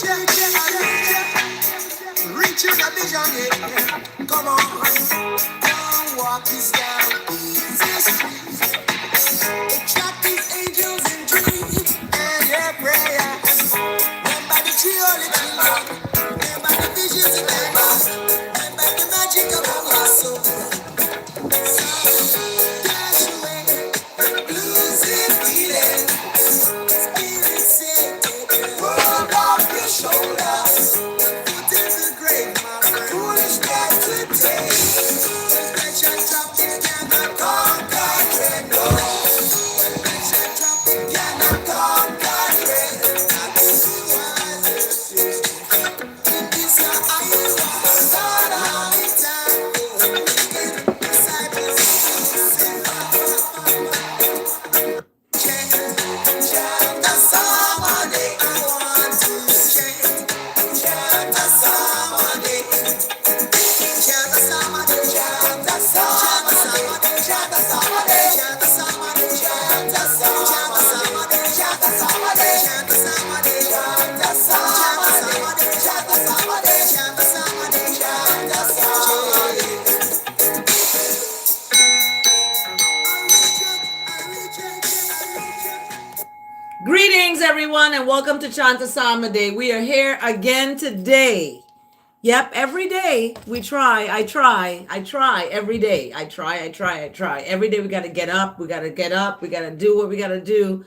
Reach your vision, yeah. Come on, don't walk this down easy street. Attract these angels in dreams and their prayers. Remember the tree, only children. Remember the visions in their mouth. Remember the magic of our soul. Dash away the blues and feeling. Spirit say, take it world off your shoulders. Put it to grave, my friend. Foolish that today. Temptation dropping cannot conquer it, no. Temptation dropping cannot conquer it. That is the wisest thing. In this your eyes, start on it time. Disciples, chant a psalm a day. I want to chant a psalm a day. Chant a psalm a day. Chant a psalm a day. Chant a psalm a day. Chant a psalm a day. Chant a psalm a day. Chant a psalm a day. Chant a psalm a day. Chant a psalm a day. Chant a psalm a day. Chant a psalm a day. Chant a psalm a day. Greetings, everyone, and welcome to Chant A Psalm A Day. We are here again today. Yep, every day we try. I try every day. I try. Every day we got to get up. We got to do what we got to do.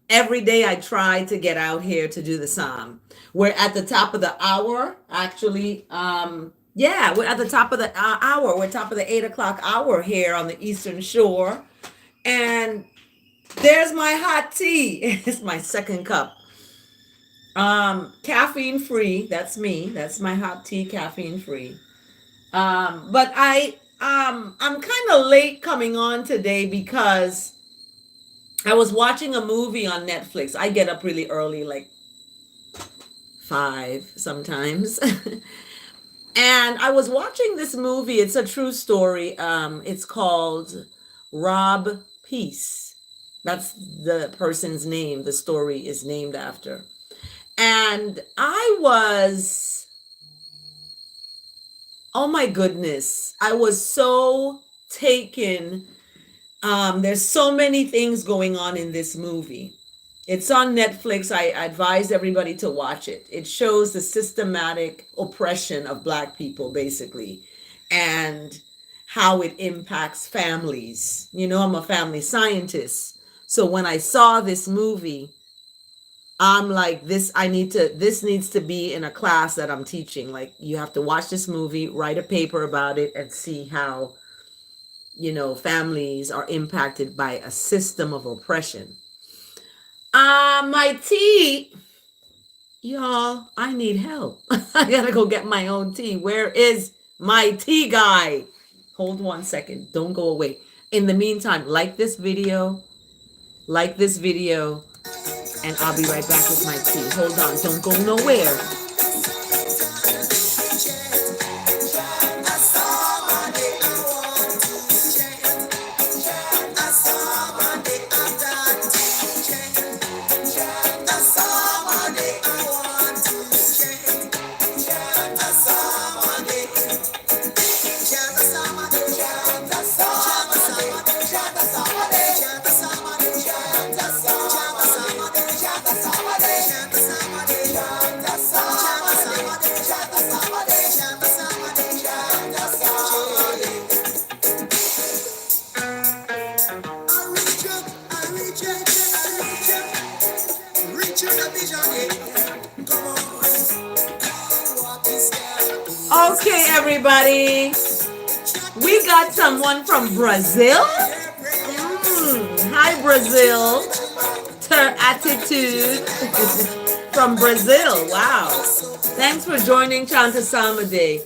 Every day I try to get out here to do the psalm. We're at the top of the hour, actually. We're at the top of the hour. We're top of the 8 o'clock hour here on the Eastern Shore. And there's my hot tea. It's my second cup. Caffeine free. That's me. That's my hot tea, caffeine free. But I'm kind of late coming on today because I was watching a movie on Netflix. I get up really early, like 5 sometimes. And I was watching this movie. It's a true story. It's called Rob Peace. That's the person's name. The story is named after. And I was, oh my goodness, I was so taken. There's so many things going on in this movie. It's on Netflix. I advise everybody to watch it. It shows the systematic oppression of Black people, basically, and how it impacts families. You know, I'm a family scientist. So when I saw this movie, I'm like, this needs to be in a class that I'm teaching. Like, you have to watch this movie, write a paper about it, and see how, families are impacted by a system of oppression. My tea, y'all, I need help. I gotta go get my own tea. Where is my tea guy? Hold 1 second. Don't go away. In the meantime, like this video, and I'll be right back with my tea. Hold on, don't go nowhere. Okay, everybody. We got someone from Brazil. Hi, Brazil. Ter attitude from Brazil. Wow. Thanks for joining Chant A Psalm A Day.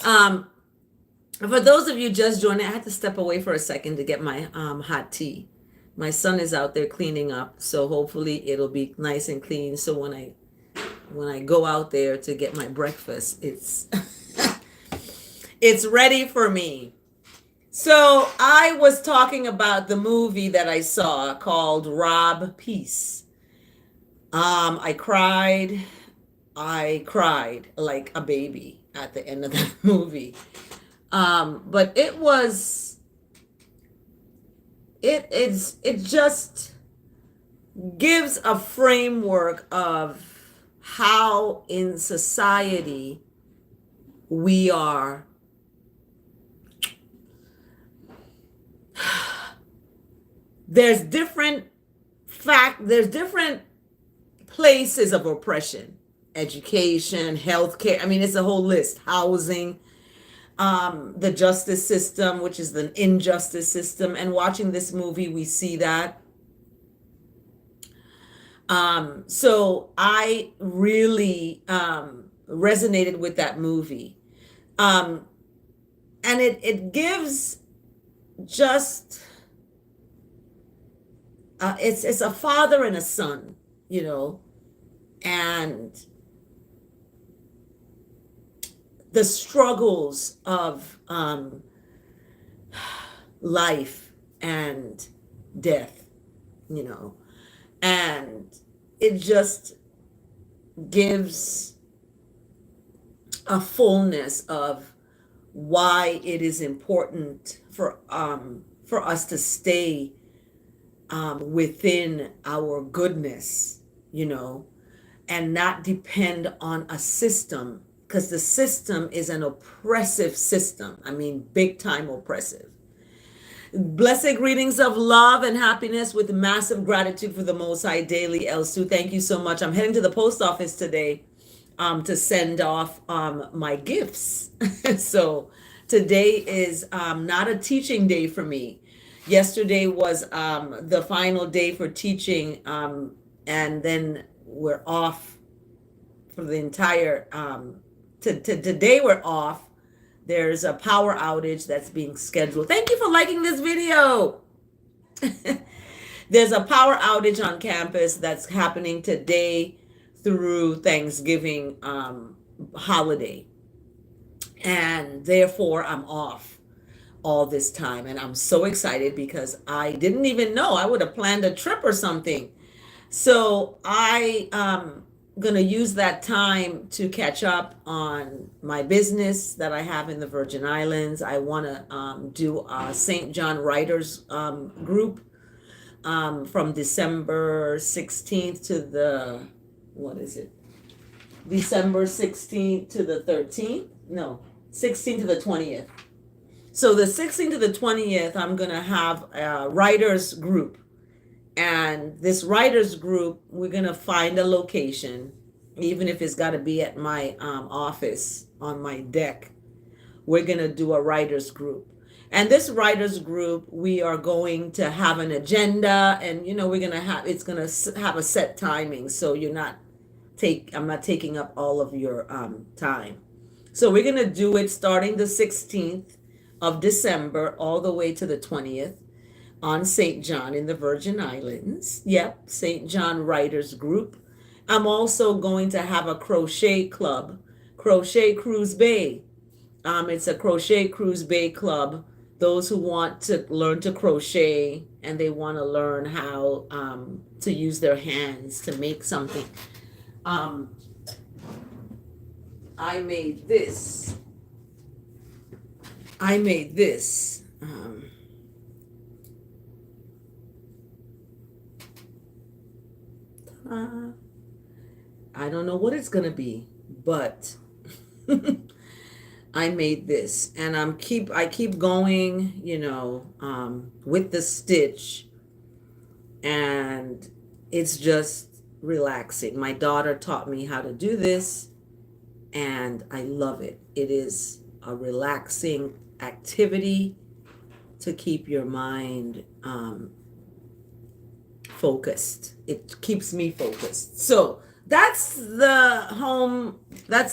For those of you just joining, I had to step away for a second to get my hot tea. My son is out there cleaning up, so hopefully it'll be nice and clean. So when I go out there to get my breakfast, it's it's ready for me. So I was talking about the movie that I saw called Rob Peace. I cried. I cried like a baby at the end of that movie. But it just gives a framework of how in society we are there's different places of oppression: education, healthcare. I mean, it's a whole list. Housing, the justice system, which is the injustice system. And watching this movie, we see that. So I really resonated with that movie. Um, and it gives just it's a father and a son, you know, and the struggles of life and death, you know, and it just gives a fullness of why it is important for us to stay within our goodness, you know, and not depend on a system, because the system is an oppressive system. I mean, big time oppressive. Blessed greetings of love and happiness with massive gratitude for the Most High daily, Elsu. Thank you so much. I'm heading to the post office today to send off my gifts. So today is not a teaching day for me. Yesterday was the final day for teaching, and then we're off for the entire. Today we're off. There's a power outage that's being scheduled. Thank you for liking this video. There's a power outage on campus that's happening today through Thanksgiving holiday. And therefore, I'm off all this time. And I'm so excited because I didn't even know. I would have planned a trip or something. So I going to use that time to catch up on my business that I have in the Virgin Islands. I want to do a St. John Writers group from December 16th to the, what is it? December 16th to the 13th? No, 16th to the 20th. So the 16th to the 20th, I'm going to have a writers group. And this writers group, we're going to find a location, even if it's got to be at my office on my deck. We're going to do a writers group. And this writers group, we are going to have an agenda, and you know, we're going to have, it's going to have a set timing. So I'm not taking up all of your time. So we're going to do it starting the 16th of December all the way to the 20th. On St. John in the Virgin Islands. Yep, St. John Writers Group. I'm also going to have a crochet club, Crochet Cruise Bay. It's a Crochet Cruise Bay club. Those who want to learn to crochet and they want to learn how to use their hands to make something. I made this. I don't know what it's gonna be, but I made this, and I keep going, you know, with the stitch, and it's just relaxing. My daughter taught me how to do this, and I love it. It is a relaxing activity to keep your mind focused. It keeps me focused. So that's the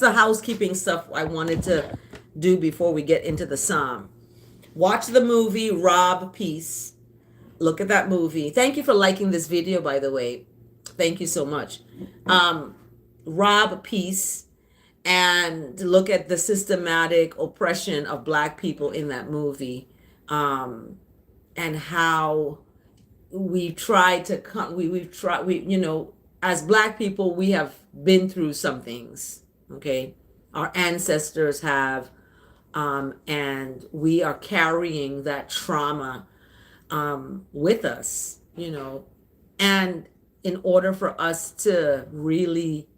housekeeping stuff I wanted to do before we get into the psalm. Watch the movie Rob Peace. Look at that movie. Thank you for liking this video, by the way. Thank you so much. Rob Peace, and look at the systematic oppression of Black people in that movie, and how we've tried to come, we you know, as Black people, we have been through some things. Okay, our ancestors have, and we are carrying that trauma with us, and in order for us to really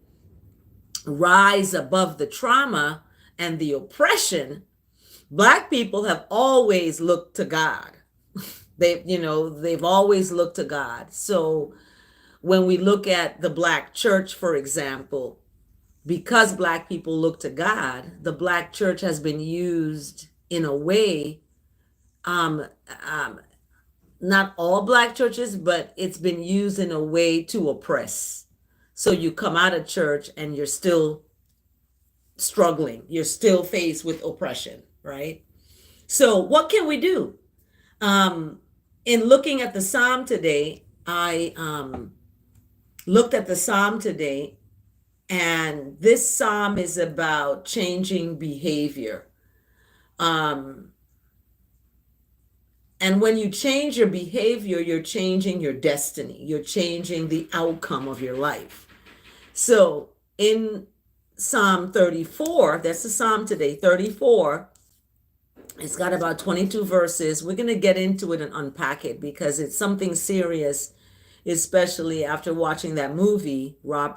rise above the trauma and the oppression, Black people have always looked to God. They've always looked to God. So when we look at the Black church, for example, because Black people look to God, the Black church has been used in a way, um, um, not all Black churches, but it's been used in a way to oppress. So you come out of church and you're still struggling, you're still faced with oppression, right? So what can we do? In looking at the Psalm today, I looked at the Psalm today, and this Psalm is about changing behavior. Um, and when you change your behavior, you're changing your destiny, you're changing the outcome of your life. So in Psalm 34, that's the Psalm today, 34, it's got about 22 verses. We're going to get into it and unpack it because it's something serious, especially after watching that movie, Rob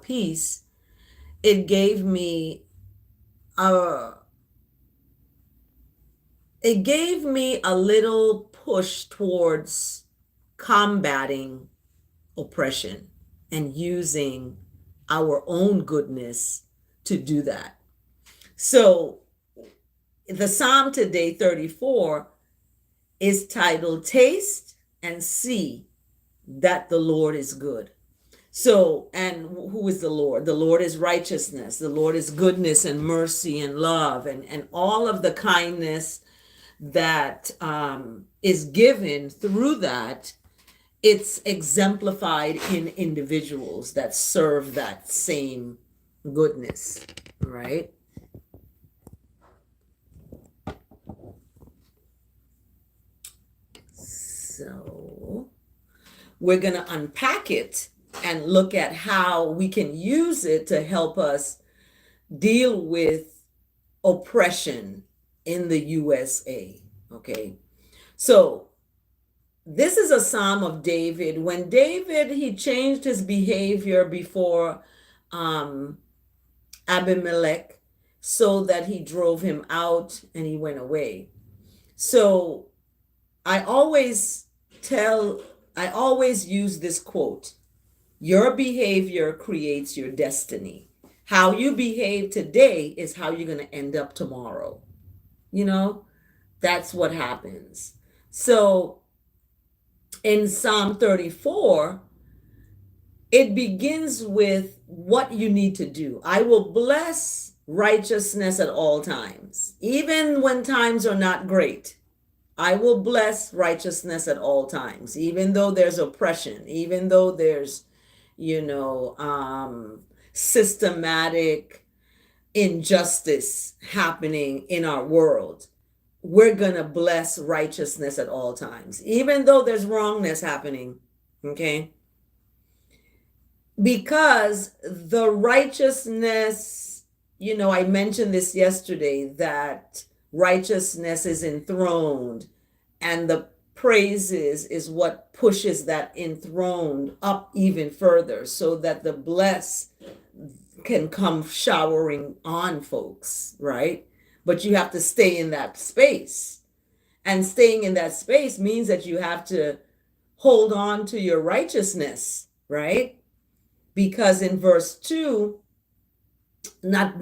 Peace. It gave me a little push towards combating oppression and using our own goodness to do that. So the Psalm today, 34, is titled Taste and See That the Lord is Good. So, and who is the Lord? The Lord is righteousness. The Lord is goodness and mercy and love and all of the kindness that is given through that. It's exemplified in individuals that serve that same goodness, right? So we're going to unpack it and look at how we can use it to help us deal with oppression in the USA. Okay. So this is a Psalm of David. When David, he changed his behavior before Abimelech so that he drove him out and he went away. So I always use this quote: your behavior creates your destiny. How you behave today is how you're going to end up tomorrow. That's what happens. So in Psalm 34, it begins with what you need to do. I will bless righteousness at all times, even when times are not great. I will bless righteousness at all times, even though there's oppression, even though there's, systematic injustice happening in our world. We're going to bless righteousness at all times, even though there's wrongness happening. Okay? Because the righteousness, I mentioned this yesterday, that righteousness is enthroned, and the praises is what pushes that enthroned up even further so that the bless can come showering on folks, right? But you have to stay in that space. And staying in that space means that you have to hold on to your righteousness, right? Because in verse 2, not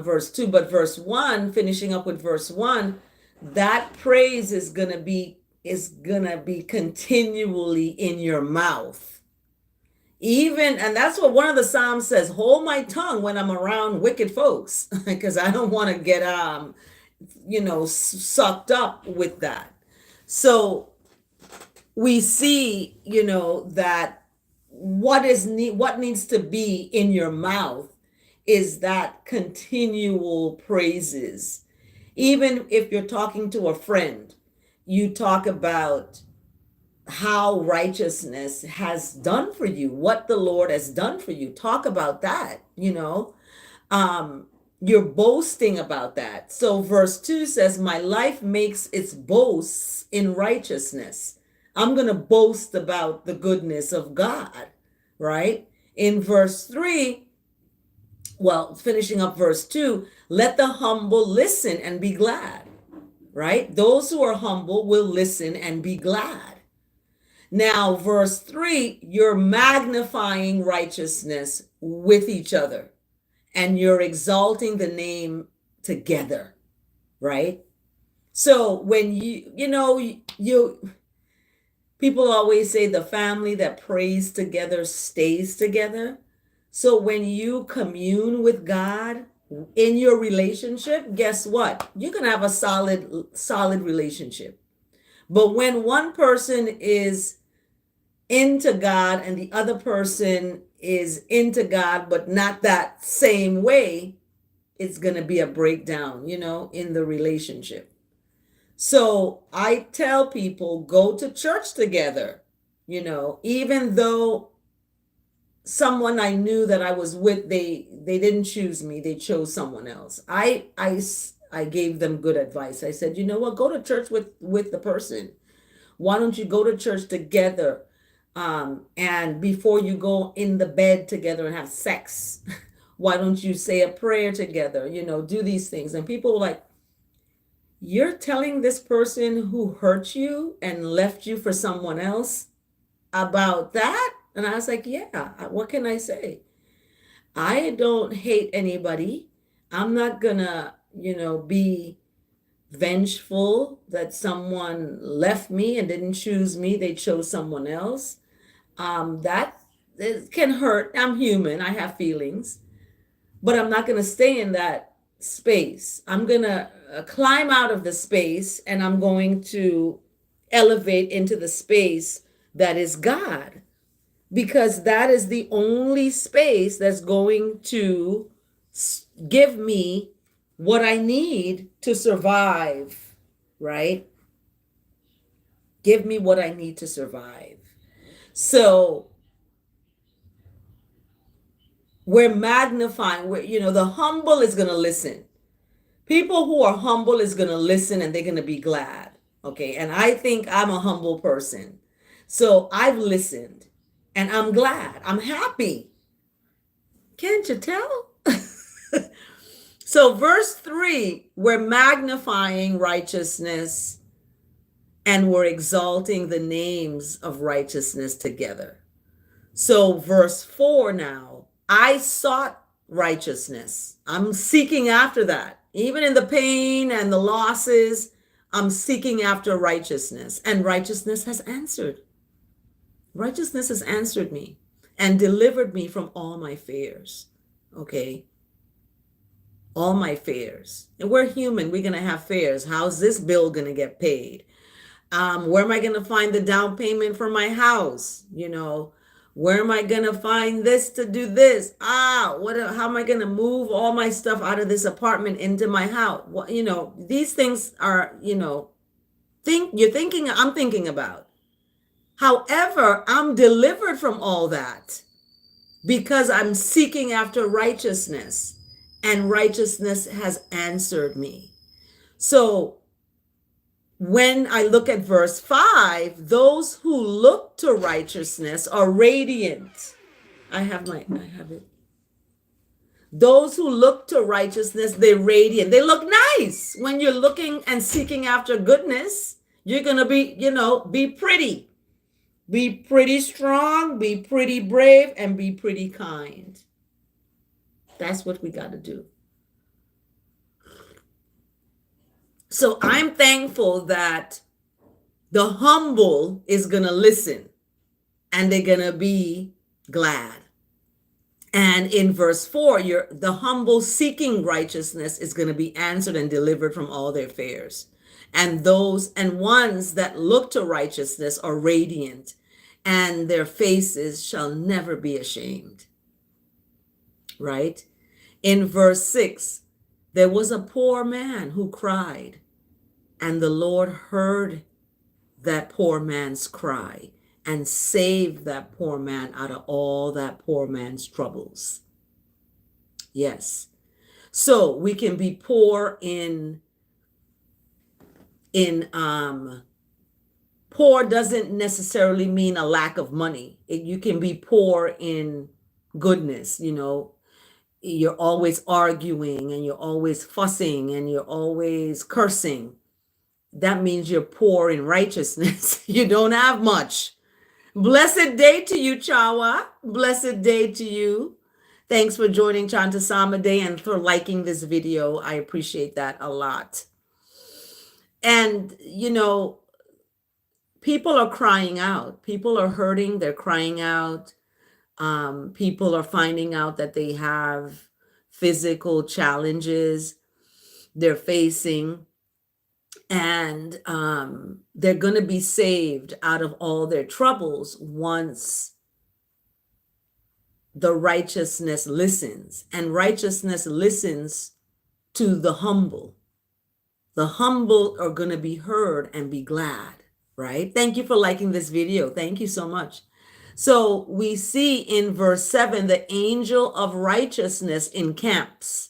verse 2, but verse 1, finishing up with verse 1, that praise is gonna be continually in your mouth. And that's what one of the Psalms says: hold my tongue when I'm around wicked folks, because I don't want to get sucked up with that. So we see, that what needs to be in your mouth is that continual praises. Even if you're talking to a friend, you talk about how righteousness has done for you, what the Lord has done for you. Talk about that, um you're boasting about that. So verse 2 says, my life makes its boasts in righteousness. I'm going to boast about the goodness of God, right? In verse 3, well, finishing up verse 2, let the humble listen and be glad, right? Those who are humble will listen and be glad. Now, verse 3, you're magnifying righteousness with each other and you're exalting the name together, right? So when you people always say the family that prays together stays together. So when you commune with God in your relationship, guess what? You're going to have a solid relationship. But when one person is into God and the other person is into God but not that same way, it's going to be a breakdown, in the relationship. So I tell people, go to church together, even though someone I knew that I was with, they didn't choose me, they chose someone else. I gave them good advice. I said, you know what, go to church with the person. Why don't you go to church together? And before you go in the bed together and have sex, why don't you say a prayer together? Do these things. And people were like, you're telling this person who hurt you and left you for someone else about that? And I was like, yeah, what can I say? I don't hate anybody. I'm not gonna, be vengeful that someone left me and didn't choose me, they chose someone else. That it can hurt. I'm human, I have feelings, but I'm not going to stay in that space. I'm going to climb out of the space and I'm going to elevate into the space that is God, because that is the only space that's going to give me what I need to survive, right? Give me what I need to survive. So we're magnifying, the humble is going to listen. People who are humble is going to listen and they're going to be glad. Okay. And I think I'm a humble person. So I've listened and I'm glad. I'm happy. Can't you tell? So verse 3, we're magnifying righteousness and we're exalting the names of righteousness together. So verse 4 now, I sought righteousness. I'm seeking after that. Even in the pain and the losses, I'm seeking after righteousness. And righteousness has answered. Righteousness has answered me and delivered me from all my fears. Okay? All my fears. And we're human. We're going to have fears. How's this bill going to get paid? Where am I going to find the down payment for my house? Where am I going to find this to do this? How am I going to move all my stuff out of this apartment into my house? These things are, I'm thinking about. However, I'm delivered from all that because I'm seeking after righteousness and righteousness has answered me. So when I look at verse 5, those who look to righteousness are radiant. I have it. Those who look to righteousness, they're radiant. They look nice. When you're looking and seeking after goodness, you're going to be pretty. Be pretty strong, be pretty brave, and be pretty kind. That's what we got to do. So I'm thankful that the humble is going to listen and they're going to be glad. And in verse 4, the humble seeking righteousness is going to be answered and delivered from all their fears. And ones that look to righteousness are radiant, and their faces shall never be ashamed. Right? In verse 6, there was a poor man who cried, and the Lord heard that poor man's cry and save that poor man out of all that poor man's troubles. Yes. So we can be poor in poor doesn't necessarily mean a lack of money. You can be poor in goodness, you're always arguing and you're always fussing and you're always cursing. That means you're poor in righteousness. You don't have much. Blessed day to you, Chawa. Blessed day to you. Thanks for joining Chant A Psalm A Day and for liking this video. I appreciate that a lot. And, people are crying out. People are hurting. They're crying out. People are finding out that they have physical challenges they're facing. And they're going to be saved out of all their troubles once the righteousness listens. And righteousness listens to the humble. The humble are going to be heard and be glad, right? Thank you for liking this video. Thank you so much. So we see in verse 7, the angel of righteousness encamps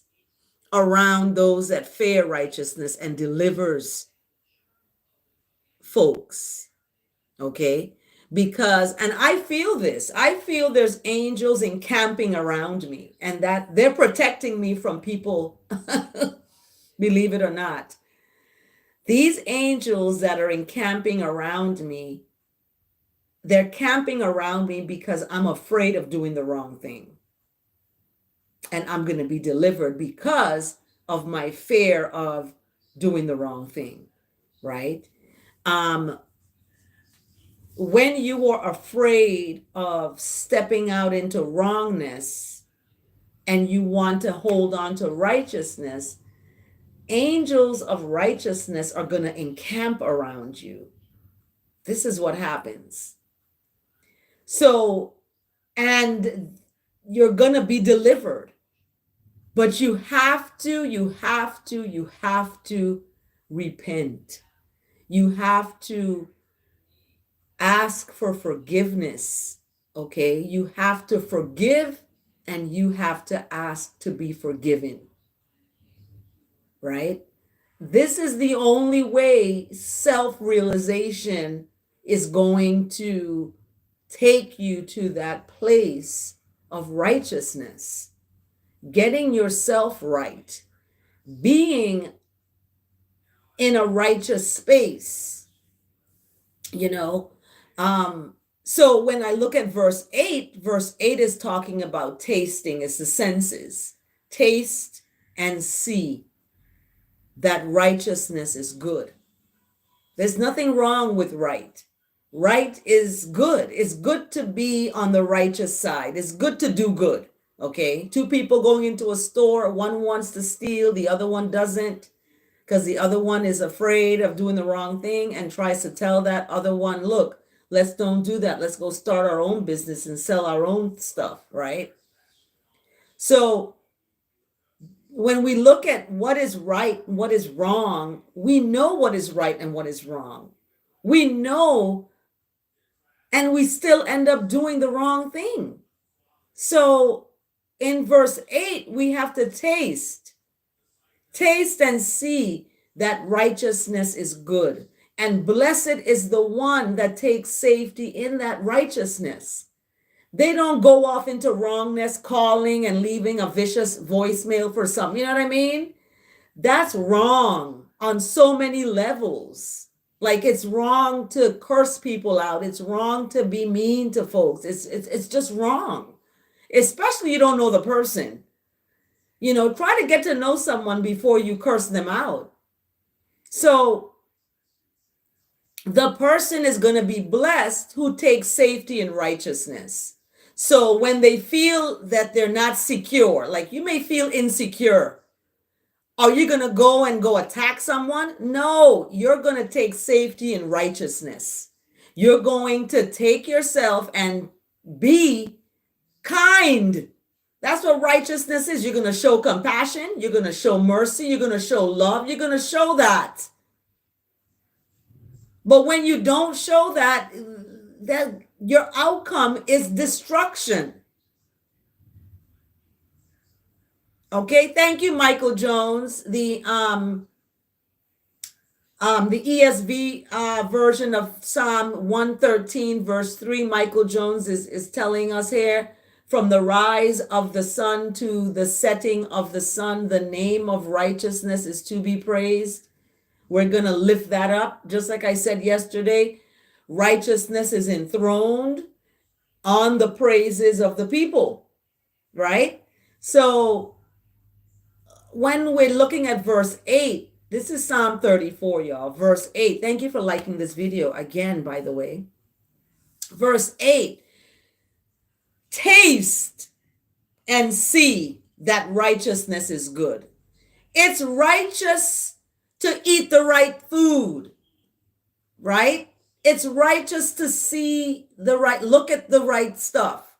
around those that fear righteousness and delivers folks. Okay? Because, and I feel this, I feel there's angels encamping around me and that they're protecting me from people, believe it or not. These angels that are encamping around me, they're camping around me because I'm afraid of doing the wrong thing. And I'm going to be delivered because of my fear of doing the wrong thing, right? When you are afraid of stepping out into wrongness and you want to hold on to righteousness, angels of righteousness are going to encamp around you. This is what happens. So, and you're going to be delivered. But you have to repent. You have to ask for forgiveness, okay? You have to forgive and you have to ask to be forgiven, right? This is the only way self-realization is going to take you to that place of righteousness. Getting yourself right, being in a righteous space, So when I look at verse 8 is talking about tasting. It's the senses. Taste and see that righteousness is good. There's nothing wrong with right. Right is good. It's good to be on the righteous side. It's good to do good. Okay, two people going into a store, one wants to steal, the other one doesn't, because the other one is afraid of doing the wrong thing and tries to tell that other one, look, let's don't do that. Let's go start our own business and sell our own stuff, right? So when we look at what is right and what is wrong, we know what is right and what is wrong. We know, and we still end up doing the wrong thing. So in verse 8, we have to taste and see that righteousness is good. And blessed is the one that takes safety in that righteousness. They don't go off into wrongness, calling and leaving a vicious voicemail for something. You know what I mean? That's wrong on so many levels. Like, it's wrong to curse people out. It's wrong to be mean to folks. It's just wrong. Especially you don't know the person. Try to get to know someone before you curse them out. So the person is going to be blessed who takes safety in righteousness. So when they feel that they're not secure, like you may feel insecure, are you going to go attack someone? No, you're going to take safety in righteousness. You're going to take yourself and be kind. That's what righteousness is. You're going to show compassion. You're going to show mercy. You're going to show love. You're going to show that. But when you don't show that, your outcome is destruction. Okay, thank you, Michael Jones. The ESV version of Psalm 113, verse 3, Michael Jones is telling us here, from the rise of the sun to the setting of the sun, the name of righteousness is to be praised. We're going to lift that up. Just like I said yesterday, righteousness is enthroned on the praises of the people, right? So when we're looking at verse 8, this is Psalm 34, y'all. Verse 8. Thank you for liking this video again, by the way. Verse 8. Taste and see that righteousness is good. It's righteous to eat the right food, right? It's righteous to see the right, look at the right stuff.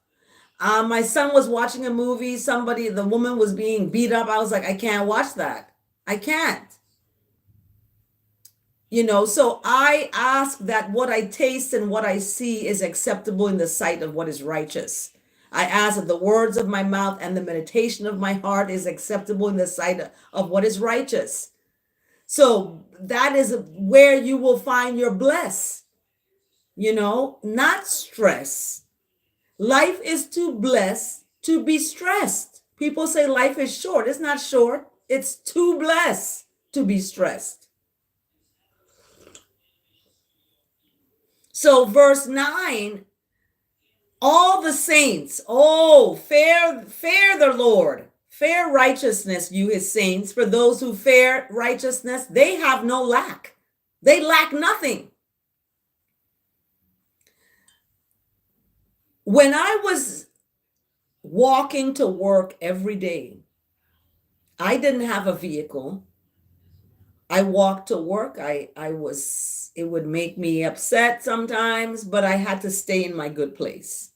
My son was watching a movie. The woman was being beat up. I was like, I can't watch that. I can't. So I ask that what I taste and what I see is acceptable in the sight of what is righteous. I ask that the words of my mouth and the meditation of my heart is acceptable in the sight of what is righteous. So that is where you will find your bless, not stress. Life is too blessed to be stressed. People say life is short. It's not short. It's too blessed to be stressed. So verse 9, all the saints, fear the Lord, fear righteousness, you his saints. For those who fear righteousness, they have no lack. They lack nothing. When I was walking to work every day, I didn't have a vehicle. I walked to work. It would make me upset sometimes, but I had to stay in my good place.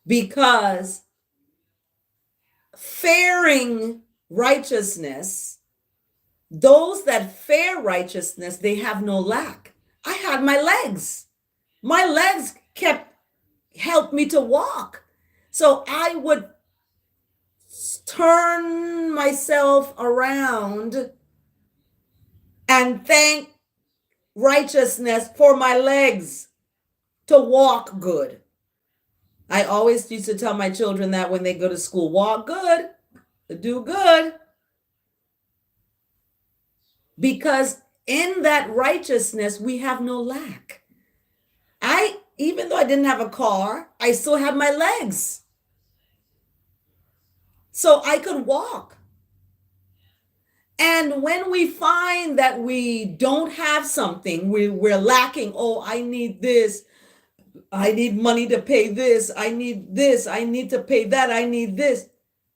Because fearing righteousness, those that fear righteousness, they have no lack. I had my legs. My legs helped me to walk. So I would turn myself around and thank righteousness for my legs to walk good. I always used to tell my children that when they go to school, walk good, do good. Because in that righteousness, we have no lack. Even though I didn't have a car, I still had my legs. So I could walk. And when we find that we don't have something, we're lacking, I need this, I need money to pay this, I need to pay that, I need this.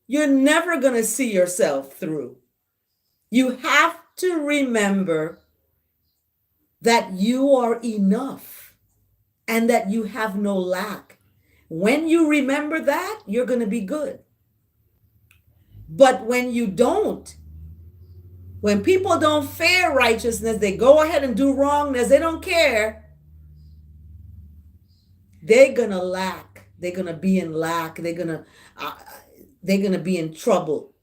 You're never going to see yourself through. You have to remember that you are enough and that you have no lack. When you remember that, you're going to be good. But when you don't, when people don't fear righteousness, they go ahead and do wrongness, they don't care, they're going to lack. They're going to be in lack. They're going to be in trouble.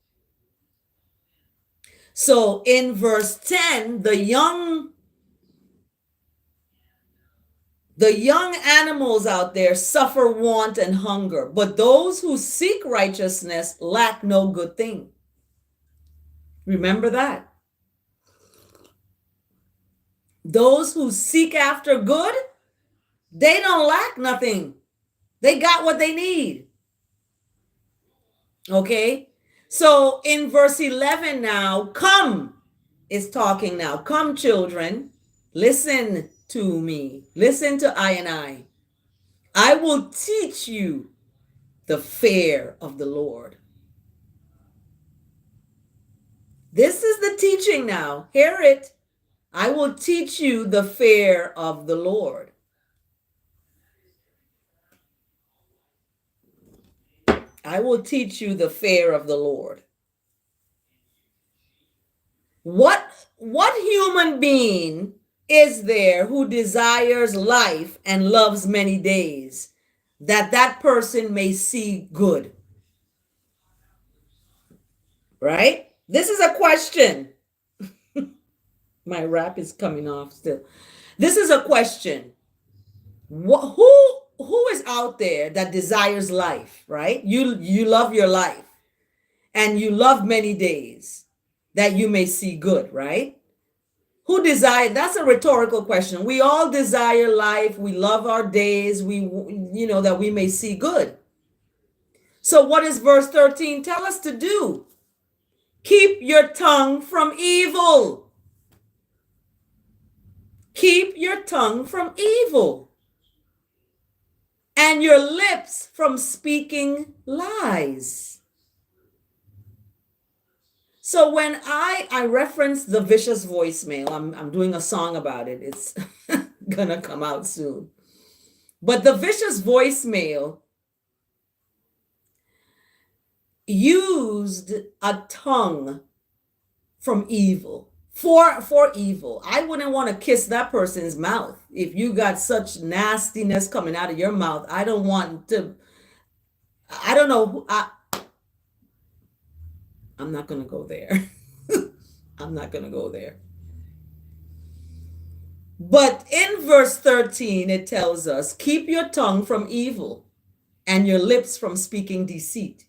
So in verse 10, the young animals out there suffer want and hunger, but those who seek righteousness lack no good thing. Remember that. Those who seek after good, they don't lack nothing. They got what they need. Okay? So in verse 11 now, come is talking now. Come, children, listen to me. Listen to I and I. I will teach you the fear of the Lord. This is the teaching now. Hear it. I will teach you the fear of the Lord. I will teach you the fear of the Lord. What human being is there who desires life and loves many days, that that person may see good? Right? This is a question. My wrap is coming off still. This is a question. Who is out there that desires life, right? You love your life and you love many days that you may see good, right? Who desire? That's a rhetorical question. We all desire life. We love our days. That we may see good. So what does verse 13 tell us to do? Keep your tongue from evil. Keep your tongue from evil. And your lips from speaking lies. So when I reference the vicious voicemail, I'm doing a song about it. It's gonna come out soon. But the vicious voicemail used a tongue from evil for evil. I wouldn't want to kiss that person's mouth. If you got such nastiness coming out of your mouth, I don't want to. I don't know. I'm not going to go there. I'm not going to go there. But in verse 13, it tells us, keep your tongue from evil and your lips from speaking deceit.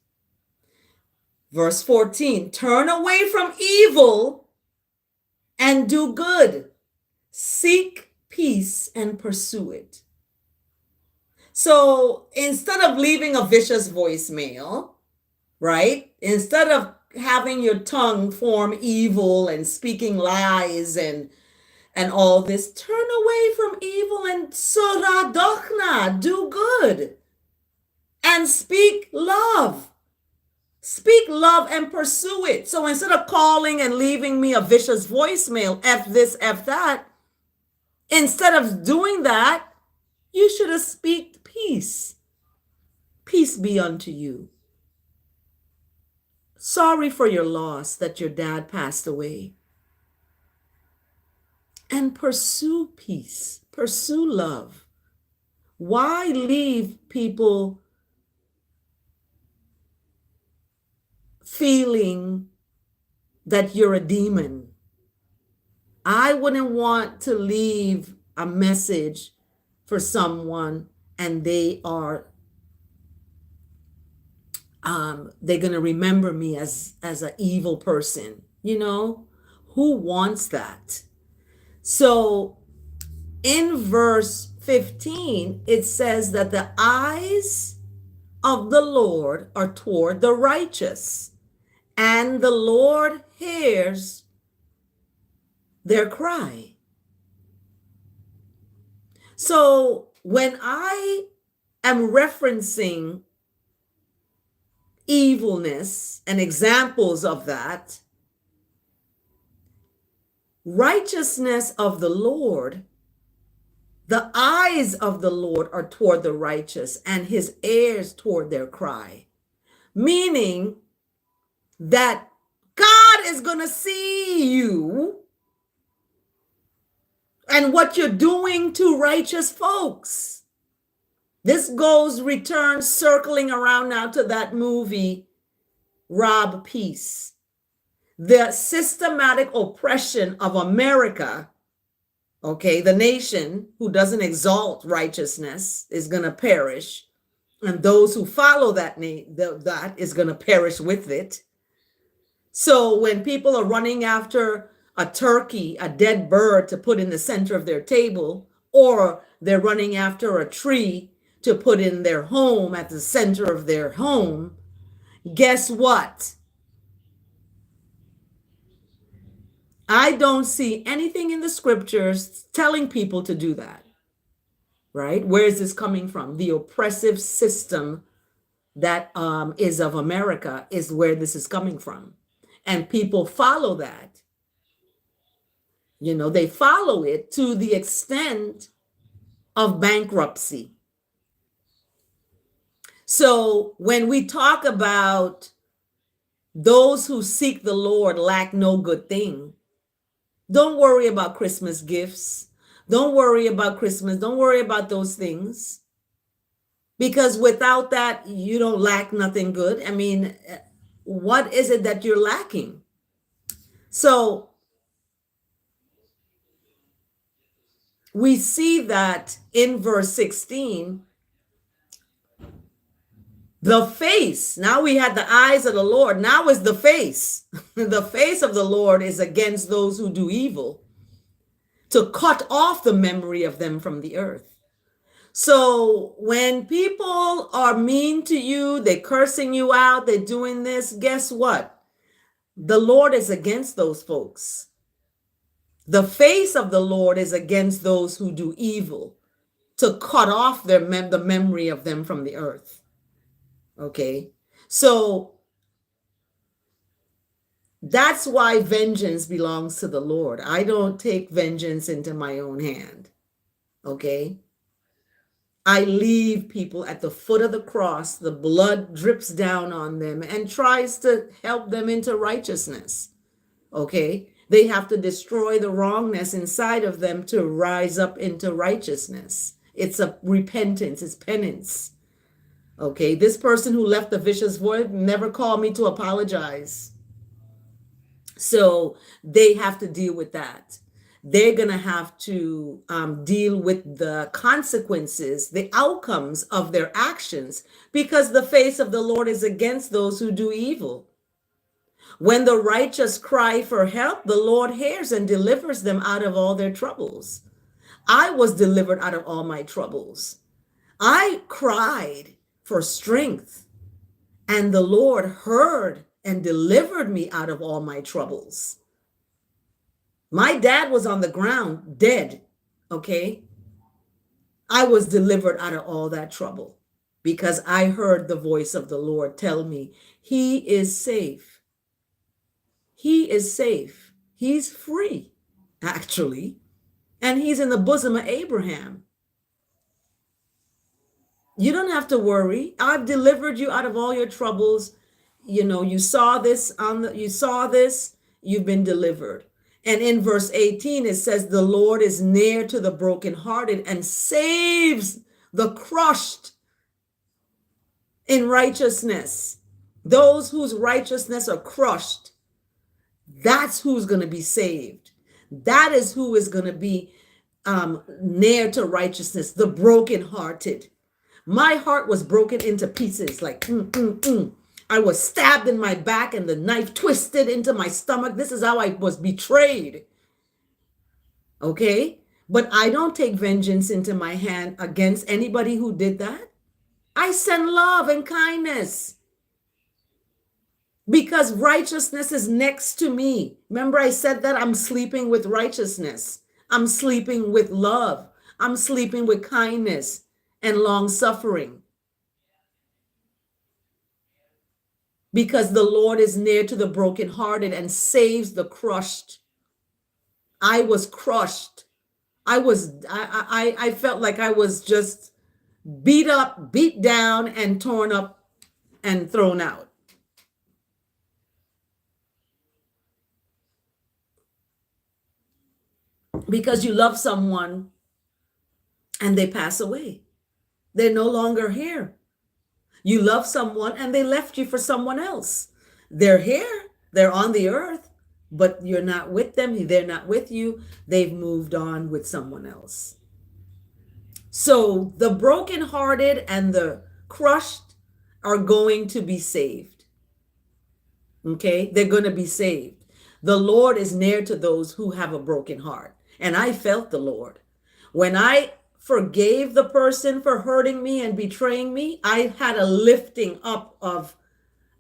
Verse 14, turn away from evil and do good. Seek peace and pursue it. So instead of leaving a vicious voicemail, right? Instead of having your tongue form evil and speaking lies and all this, turn away from evil and suradochna, do good and speak love. Speak love and pursue it. So instead of calling and leaving me a vicious voicemail, F this, F that, instead of doing that, you should have speak peace. Peace be unto you. Sorry for your loss that your dad passed away. And pursue peace. Pursue love. Why leave people feeling that you're a demon? I wouldn't want to leave a message for someone and they are they're going to remember me as an evil person. Who wants that? So in verse 15, it says that the eyes of the Lord are toward the righteous, and the Lord hears their cry. So when I am referencing evilness and examples of that, righteousness of the Lord, the eyes of the Lord are toward the righteous, and his ears toward their cry. Meaning that God is going to see you and what you're doing to righteous folks. This returns circling around now to that movie, Rob Peace. The systematic oppression of America, okay, the nation who doesn't exalt righteousness is going to perish. And those who follow that is going to perish with it. So when people are running after a turkey, a dead bird to put in the center of their table, or they're running after a tree to put in their home at the center of their home, guess what? I don't see anything in the scriptures telling people to do that, right? Where is this coming from? The oppressive system that is of America is where this is coming from. And people follow that. They follow it to the extent of bankruptcy. So when we talk about those who seek the Lord lack no good thing, don't worry about Christmas gifts. Don't worry about Christmas. Don't worry about those things. Because without that, you don't lack nothing good. I mean, what is it that you're lacking? So we see that in verse 16, the face. Now we had the eyes of the Lord. Now is the face. The face of the Lord is against those who do evil, to cut off the memory of them from the earth. So when people are mean to you, they're cursing you out, they're doing this, guess what? The Lord is against those folks. The face of the Lord is against those who do evil, to cut off the memory of them from the earth. Okay? So that's why vengeance belongs to the Lord. I don't take vengeance into my own hand. Okay? I leave people at the foot of the cross. The blood drips down on them and tries to help them into righteousness. Okay? They have to destroy the wrongness inside of them to rise up into righteousness. It's a repentance, it's penance. Okay? This person who left the vicious voice never called me to apologize. So they have to deal with that. They're going to have to deal with the consequences, the outcomes of their actions, because the face of the Lord is against those who do evil. When the righteous cry for help, the Lord hears and delivers them out of all their troubles. I was delivered out of all my troubles. I cried for strength, and the Lord heard and delivered me out of all my troubles. My dad was on the ground, dead, okay? I was delivered out of all that trouble because I heard the voice of the Lord tell me, he is safe. He is safe. He's free, actually. And he's in the bosom of Abraham. You don't have to worry. I've delivered you out of all your troubles. You know, you saw this, you've been delivered. And in verse 18, it says, the Lord is near to the brokenhearted and saves the crushed in righteousness. Those whose righteousness are crushed, that's who's going to be saved. That is who is going to be near to righteousness, the brokenhearted. My heart was broken into pieces, like, I was stabbed in my back and the knife twisted into my stomach. This is how I was betrayed. Okay? But I don't take vengeance into my hand against anybody who did that. I send love and kindness because righteousness is next to me. Remember, I said that I'm sleeping with righteousness. I'm sleeping with love. I'm sleeping with kindness and long suffering. Because the Lord is near to the brokenhearted and saves the crushed. I was crushed. I felt like I was just beat up, beat down, and torn up and thrown out. Because you love someone and they pass away. They're no longer here. You love someone and they left you for someone else. They're here, they're on the earth, but you're not with them. They're not with you. They've moved on with someone else. So the brokenhearted and the crushed are going to be saved. Okay, they're going to be saved. The Lord is near to those who have a broken heart. And I felt the Lord. When I forgave the person for hurting me and betraying me, I had a lifting up of,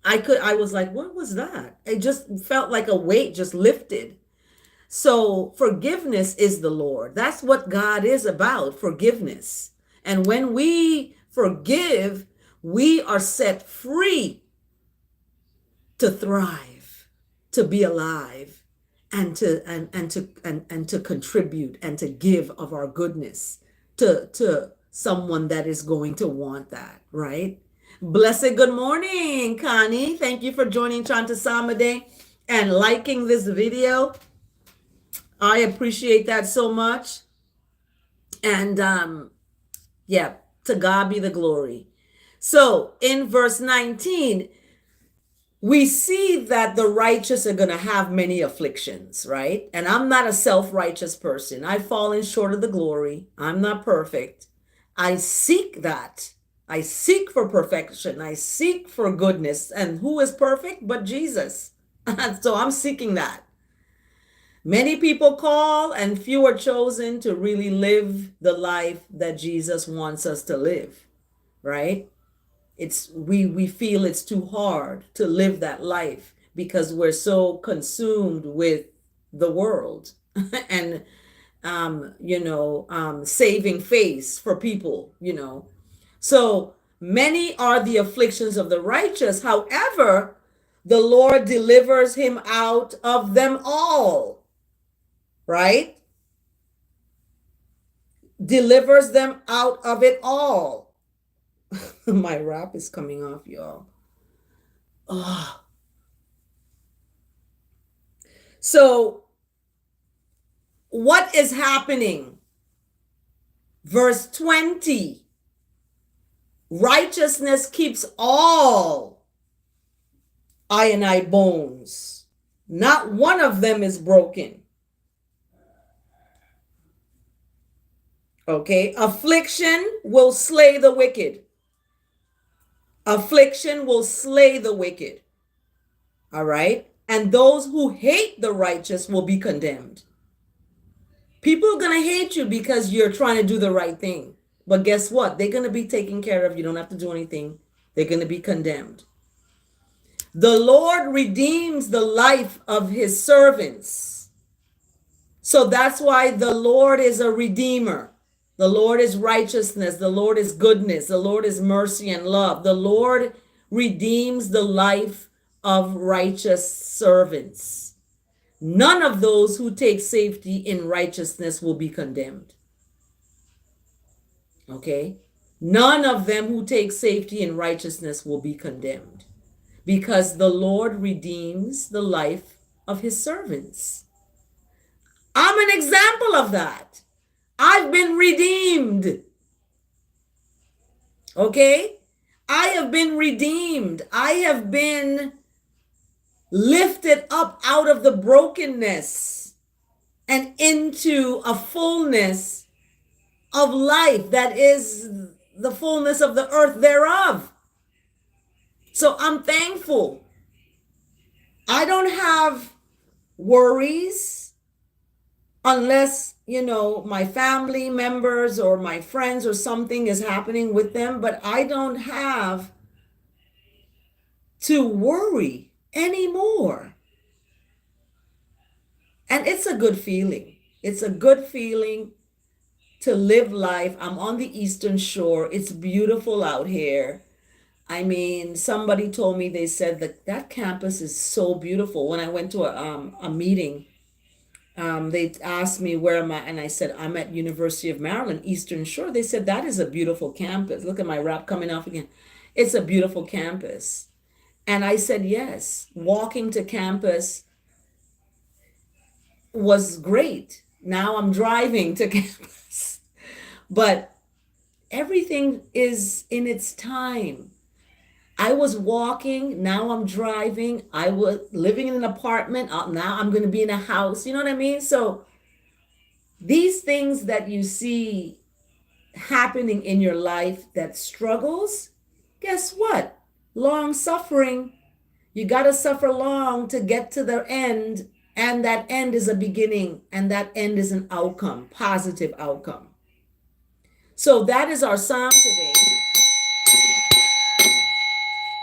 I was like, what was that? It just felt like a weight just lifted. So forgiveness is the Lord. That's what God is about, forgiveness. And when we forgive, we are set free to thrive, to be alive, and to contribute and to give of our goodness to someone that is going to want that, right? Blessed good morning, Connie. Thank you for joining Chant A Psalm A and liking this video. I appreciate that so much. And yeah, to God be the glory. So in verse 19, we see that the righteous are going to have many afflictions, right? And I'm not a self-righteous person. I've fallen short of the glory. I'm not perfect. I seek that. I seek for perfection. I seek for goodness. And who is perfect but Jesus? So I'm seeking that. Many people call and few are chosen to really live the life that Jesus wants us to live, right? We feel it's too hard to live that life because we're so consumed with the world and saving face for people, so many are the afflictions of the righteous, however the Lord delivers him out of them all, right? Delivers them out of it all. My wrap is coming off, y'all. Oh. So, what is happening? Verse 20. Righteousness keeps all I bones. Not one of them is broken. Okay? Affliction will slay the wicked. Affliction will slay the wicked. All right? And those who hate the righteous will be condemned. People are going to hate you because you're trying to do the right thing. But guess what? They're going to be taken care of. You don't have to do anything. They're going to be condemned. The Lord redeems the life of his servants. So that's why the Lord is a redeemer. The Lord is righteousness. The Lord is goodness. The Lord is mercy and love. The Lord redeems the life of righteous servants. None of those who take safety in righteousness will be condemned. Okay? None of them who take safety in righteousness will be condemned, because the Lord redeems the life of his servants. I'm an example of that. I've been redeemed. Okay? I have been redeemed. I have been lifted up out of the brokenness and into a fullness of life that is the fullness of the earth thereof. So I'm thankful. I don't have worries unless, my family members or my friends or something is happening with them, but I don't have to worry anymore. And it's a good feeling. It's a good feeling to live life. I'm on the Eastern Shore. It's beautiful out here. I mean, somebody told me, they said that campus is so beautiful. When I went to a meeting, they asked me where am I, and I said I'm at University of Maryland, Eastern Shore. They said that is a beautiful campus. Look at my wrap coming off again. It's a beautiful campus. And I said yes. Walking to campus was great. Now I'm driving to campus. But everything is in its time. I was walking, now I'm driving. I was living in an apartment, now I'm going to be in a house. You know what I mean? So these things that you see happening in your life, that struggles, guess what? Long suffering. You got to suffer long to get to the end. And that end is a beginning. And that end is an outcome, positive outcome. So that is our psalm today.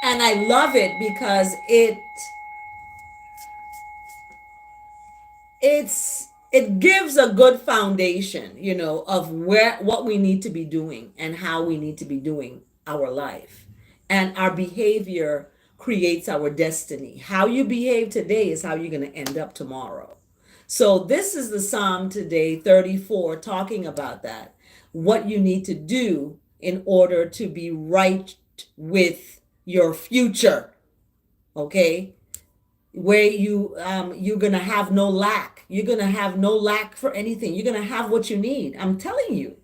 And I love it because it gives a good foundation, of what we need to be doing and how we need to be doing our life. And our behavior creates our destiny. How you behave today is how you're going to end up tomorrow. So this is the Psalm today, 34, talking about that. What you need to do in order to be right with your future. Okay? Where you're gonna have no lack. You're gonna have no lack for anything. You're gonna have what you need. I'm telling you.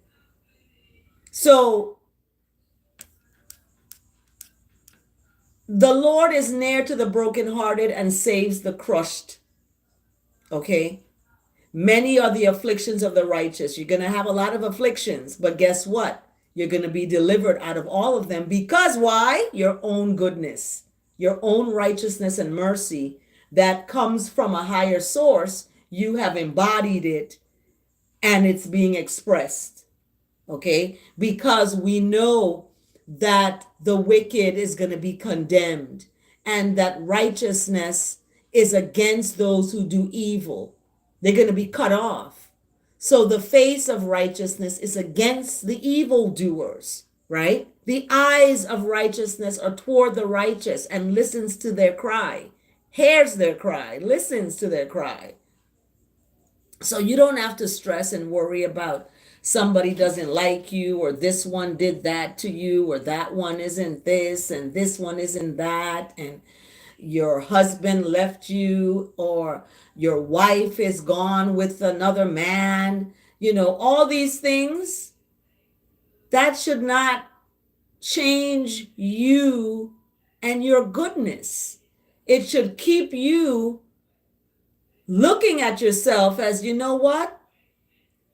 So the Lord is near to the brokenhearted and saves the crushed. Okay. Many are the afflictions of the righteous. You're going to have a lot of afflictions, but guess what? You're going to be delivered out of all of them because why? Your own goodness, your own righteousness and mercy that comes from a higher source. You have embodied it and it's being expressed. Okay? Because we know that the wicked is going to be condemned and that righteousness is against those who do evil. They're going to be cut off. So the face of righteousness is against the evildoers, right? The eyes of righteousness are toward the righteous and listens to their cry, hears their cry, listens to their cry. So you don't have to stress and worry about somebody doesn't like you, or this one did that to you, or that one isn't this, and this one isn't that, and your husband left you, or your wife is gone with another man. All these things that should not change you and your goodness. It should keep you looking at yourself as, you know what?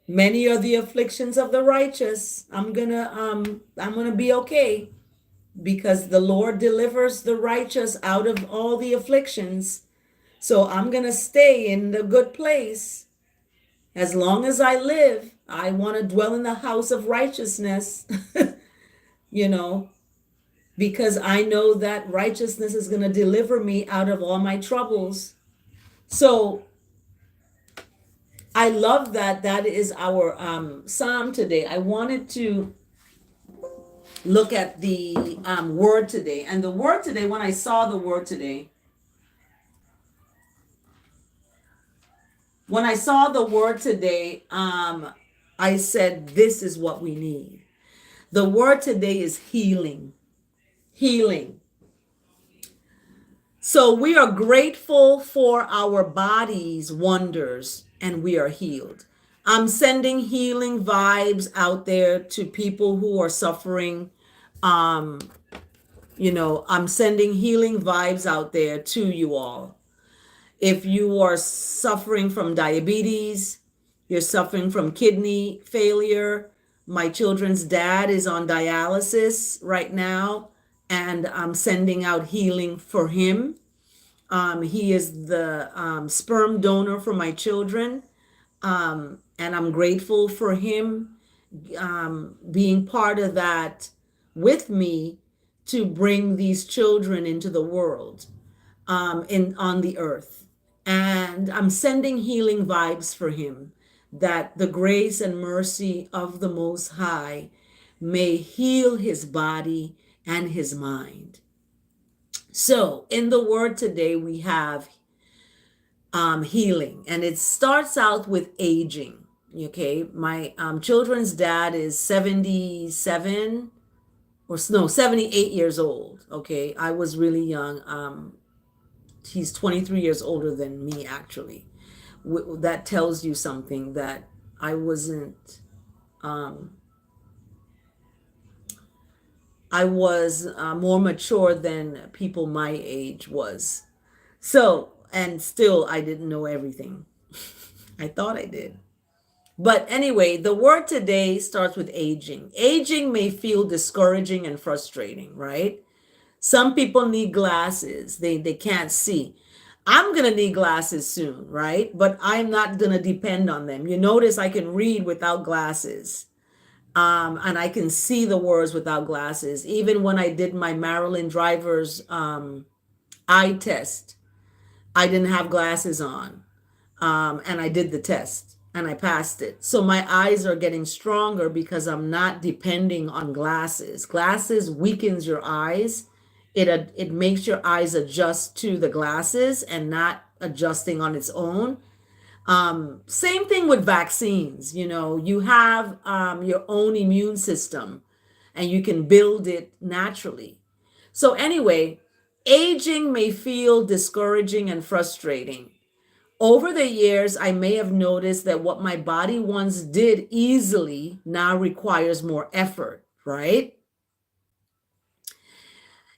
Many are the afflictions of the righteous. I'm gonna be okay because the Lord delivers the righteous out of all the afflictions. So I'm gonna stay in the good place. As long as I live, I want to dwell in the house of righteousness, you know, because I know that righteousness is going to deliver me out of all my troubles. So I love that that is our psalm today. I wanted to look at the word today. And the word today, when I saw the word today, I said, this is what we need. The word today is healing. Healing. So we are grateful for our body's wonders and we are healed. I'm sending healing vibes out there to people who are suffering. I'm sending healing vibes out there to you all. If you are suffering from diabetes, you're suffering from kidney failure. My children's dad is on dialysis right now, and I'm sending out healing for him. He is the sperm donor for my children, and I'm grateful for him being part of that with me to bring these children into the world, on the earth. And I'm sending healing vibes for him, that the grace and mercy of the Most High may heal his body and his mind. So in the word today, we have healing, and it starts out with aging. Okay, my children's dad is 77 or no 78 years old. Okay, I was really young. He's 23 years older than me, actually. That tells you something, that I wasn't I was more mature than people my age was. So, and still I didn't know everything. I thought I did. But anyway, the word today starts with aging. Aging may feel discouraging and frustrating, right? Some people need glasses. They can't see. I'm going to need glasses soon, right? But I'm not going to depend on them. You notice I can read without glasses. And I can see the words without glasses. Even when I did my Maryland driver's eye test, I didn't have glasses on. And I did the test and I passed it. So my eyes are getting stronger because I'm not depending on glasses. Glasses weakens your eyes. It makes your eyes adjust to the glasses and not adjusting on its own. Same thing with vaccines. You have your own immune system and you can build it naturally. So anyway, aging may feel discouraging and frustrating. Over the years, I may have noticed that what my body once did easily now requires more effort, right?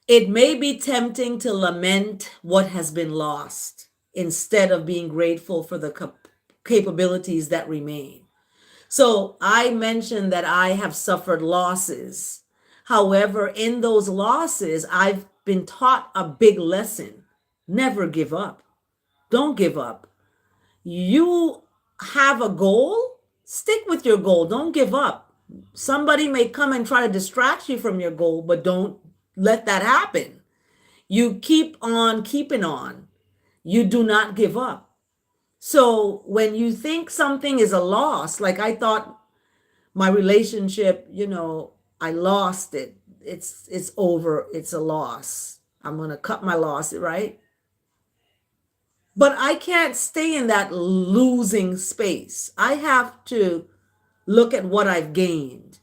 It may be tempting to lament what has been lost instead of being grateful for the capabilities that remain. So I mentioned that I have suffered losses. However, in those losses, I've been taught a big lesson. Never give up. Don't give up. You have a goal, stick with your goal. Don't give up. Somebody may come and try to distract you from your goal, but don't let that happen. You keep on keeping on. You do not give up. So when you think something is a loss, like I thought my relationship, I lost it. It's over. It's a loss. I'm going to cut my loss, right? But I can't stay in that losing space. I have to look at what I've gained.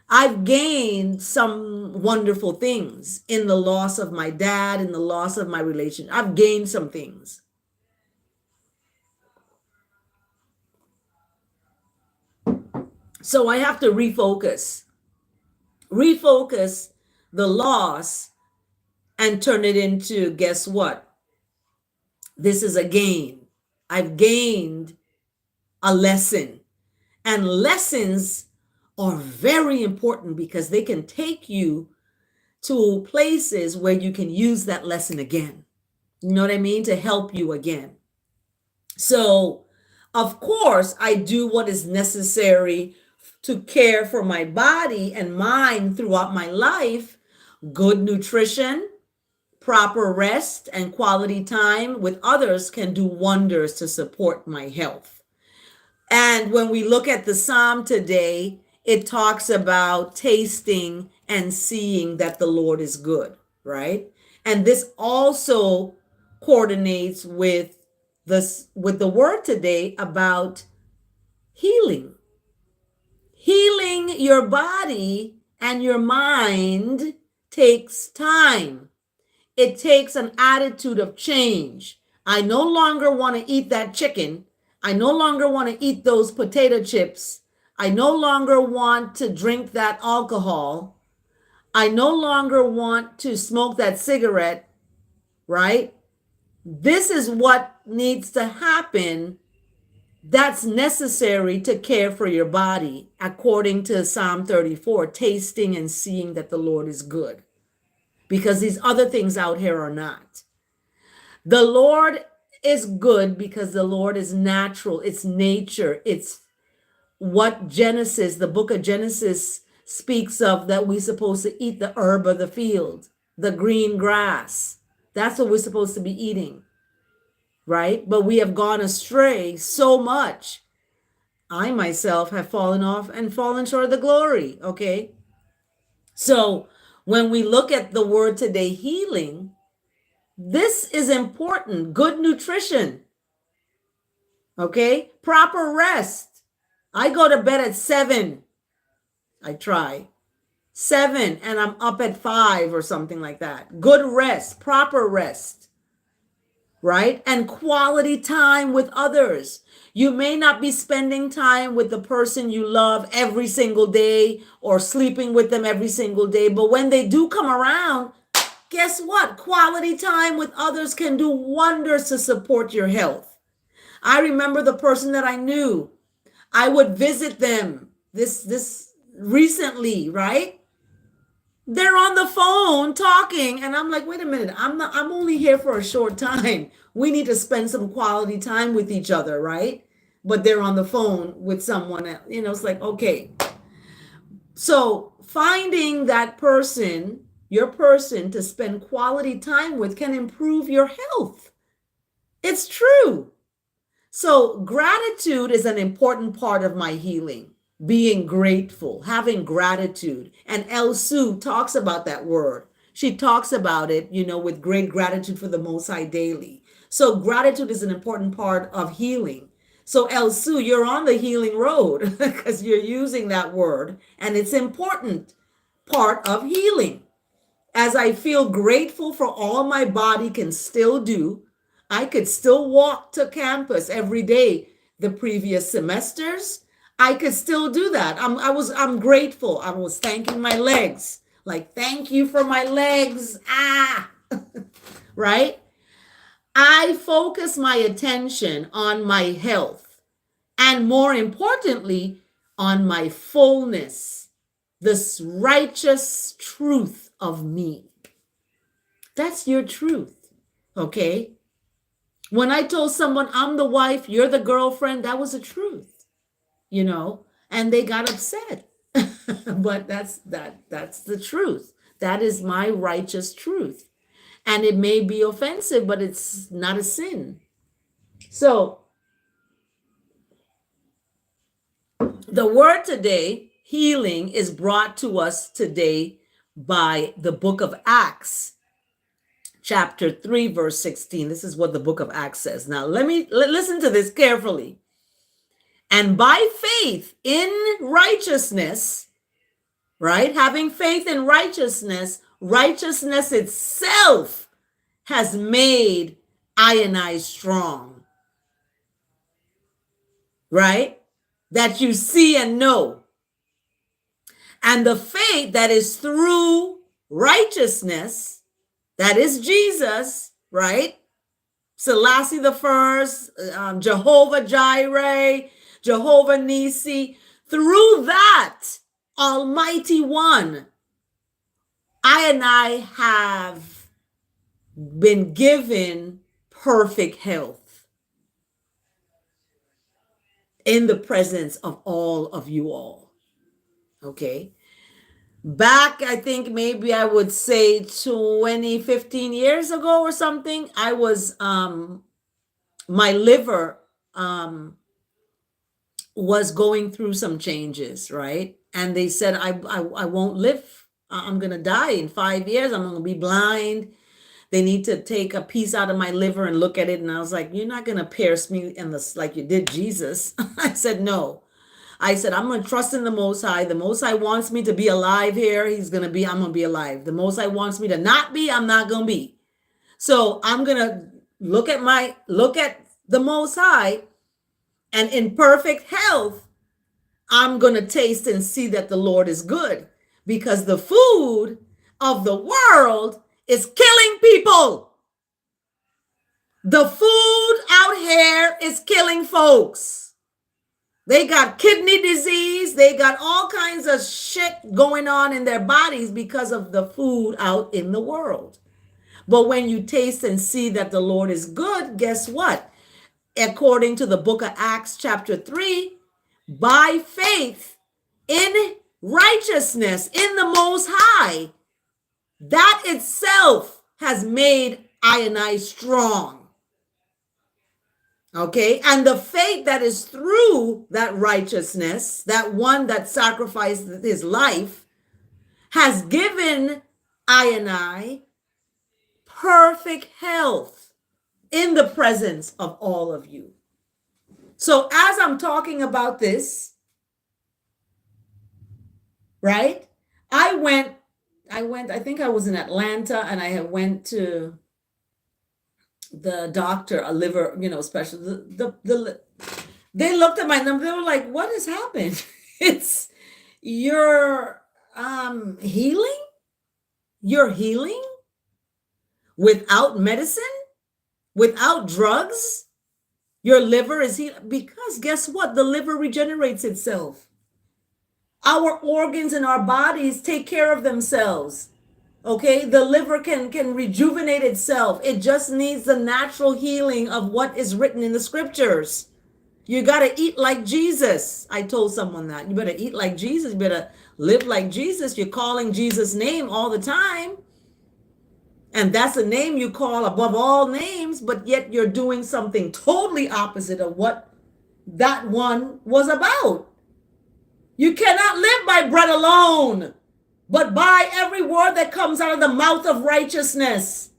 I've gained some wonderful things in the loss of my dad, in the loss of my relation. I've gained some things. So I have to refocus the loss and turn it into, guess what? This is a gain. I've gained a lesson. And lessons are very important because they can take you to places where you can use that lesson again. You know what I mean? To help you again. So, of course, I do what is necessary to care for my body and mind throughout my life. Good nutrition, proper rest, and quality time with others can do wonders to support my health. And when we look at the psalm today, it talks about tasting and seeing that the Lord is good, right? And this also coordinates with the word today about healing. Healing your body and your mind takes time. It takes an attitude of change. I no longer want to eat that chicken. I no longer want to eat those potato chips. I no longer want to drink that alcohol. I no longer want to smoke that cigarette, right? This is what needs to happen. That's necessary to care for your body, according to Psalm 34, tasting and seeing that the Lord is good, because these other things out here are not. The Lord is good because the Lord is natural. It's nature. It's what the book of Genesis speaks of, that we're supposed to eat the herb of the field, the green grass. That's what we're supposed to be eating, right? But we have gone astray so much. I myself have fallen off and fallen short of the glory, okay? So when we look at the word today, healing, this is important. Good nutrition, okay? Proper rest. I go to bed at 7. I try 7 and I'm up at 5 or something like that. Good rest, proper rest, right? And quality time with others. You may not be spending time with the person you love every single day or sleeping with them every single day, but when they do come around, guess what? Quality time with others can do wonders to support your health. I remember the person that I knew. I would visit them this recently, right? They're on the phone talking and I'm like, wait a minute, I'm only here for a short time. We need to spend some quality time with each other, right? But they're on the phone with someone else. It's like, okay. So finding that person, your person to spend quality time with, can improve your health. It's true. So gratitude is an important part of my healing. Being grateful, having gratitude. And El Sue talks about that word. She talks about it, with great gratitude for the Most High daily. So gratitude is an important part of healing. So El Sue, you're on the healing road because you're using that word, and it's important part of healing. As I feel grateful for all my body can still do, I could still walk to campus every day the previous semesters. I could still do that. I'm grateful. I was thanking my legs. Like, thank you for my legs. Ah, right? I focus my attention on my health and, more importantly, on my fullness, this righteous truth of me. That's your truth, okay? When I told someone I'm the wife, you're the girlfriend, that was the truth, and they got upset. But that's the truth. That is my righteous truth. And it may be offensive, but it's not a sin. So, the word today, healing, is brought to us today by the book of Acts, chapter 3, verse 16. This is what the book of Acts says. Now, listen to this carefully. And by faith in righteousness, right? Having faith in righteousness, righteousness itself has made I and I strong, right? That you see and know. And the faith that is through righteousness, that is Jesus, right? Selassie the first, Jehovah Jireh, Jehovah Nisi. Through that Almighty One, I and I have been given perfect health in the presence of all of you all. Okay. Back, I think maybe I would say 15 years ago or something, I was, my liver was going through some changes, right? And they said, I won't live. I'm going to die in 5 years. I'm going to be blind. They need to take a piece out of my liver and look at it. And I was like, you're not going to pierce me in this like you did Jesus. I said, no. I said, I'm going to trust in the Most High. The Most High wants me to be alive here. I'm going to be alive. The Most High wants me to not be, I'm not going to be. So I'm going to look at the Most High, and in perfect health, I'm going to taste and see that the Lord is good, because the food of the world is killing people. The food out here is killing folks. They got kidney disease. They got all kinds of shit going on in their bodies because of the food out in the world. But when you taste and see that the Lord is good, guess what? According to the book of Acts chapter 3, by faith in righteousness in the Most High, that itself has made I and I strong. Okay, and the faith that is through that righteousness, that one that sacrificed his life, has given I and I perfect health in the presence of all of you. So as I'm talking about this, right, I think I was in Atlanta, and I went to the doctor, a liver, special. They looked at my number. They were like, "What has happened? It's you're healing. You're healing without medicine, without drugs. Your liver is healed, because guess what? The liver regenerates itself. Our organs and our bodies take care of themselves. Okay, the liver can rejuvenate itself. It just needs the natural healing of what is written in the scriptures. You got to eat like Jesus. I told someone that. You better eat like Jesus. You better live like Jesus. You're calling Jesus' name all the time. And that's a name you call above all names, but yet you're doing something totally opposite of what that one was about. You cannot live by bread alone, but by every word that comes out of the mouth of righteousness.